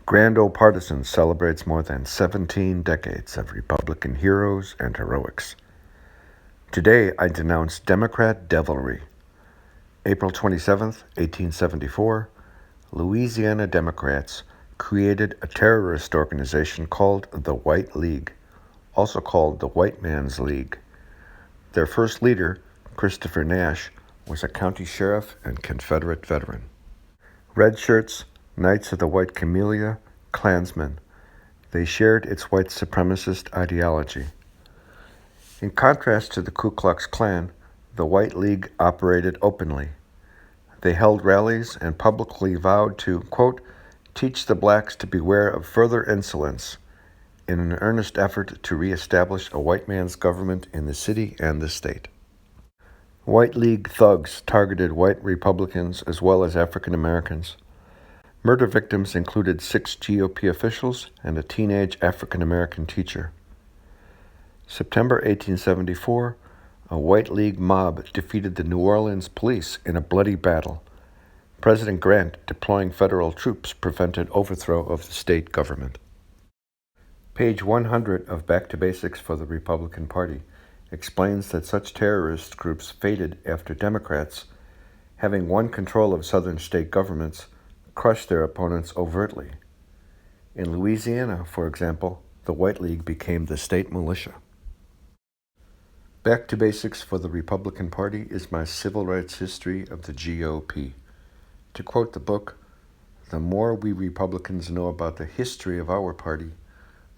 Grand Old Partisan celebrates more than 17 decades of Republican heroes and heroics. Today I denounce Democrat devilry. April 27, 1874, Louisiana Democrats created a terrorist organization called the White League, also called the White Man's League. Their first leader, Christopher Nash, was a county sheriff and Confederate veteran. Red shirts, Knights of the White Camellia, Klansmen. They shared its white supremacist ideology. In contrast to the Ku Klux Klan, the White League operated openly. They held rallies and publicly vowed to, quote, teach the blacks to beware of further insolence in an earnest effort to reestablish a white man's government in the city and the state. White League thugs targeted white Republicans as well as African Americans. Murder victims included 6 GOP officials and a teenage African American teacher. September 1874, a White League mob defeated the New Orleans police in a bloody battle. President Grant, deploying federal troops, prevented overthrow of the state government. Page 100 of Back to Basics for the Republican Party explains that such terrorist groups faded after Democrats, having won control of southern state governments, crushed their opponents overtly. In Louisiana, for example, the White League became the state militia. Back to Basics for the Republican Party is my civil rights history of the GOP. To quote the book, the more we Republicans know about the history of our party,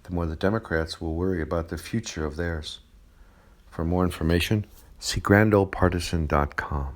the more the Democrats will worry about the future of theirs. For more information, see grandoldpartisan.com.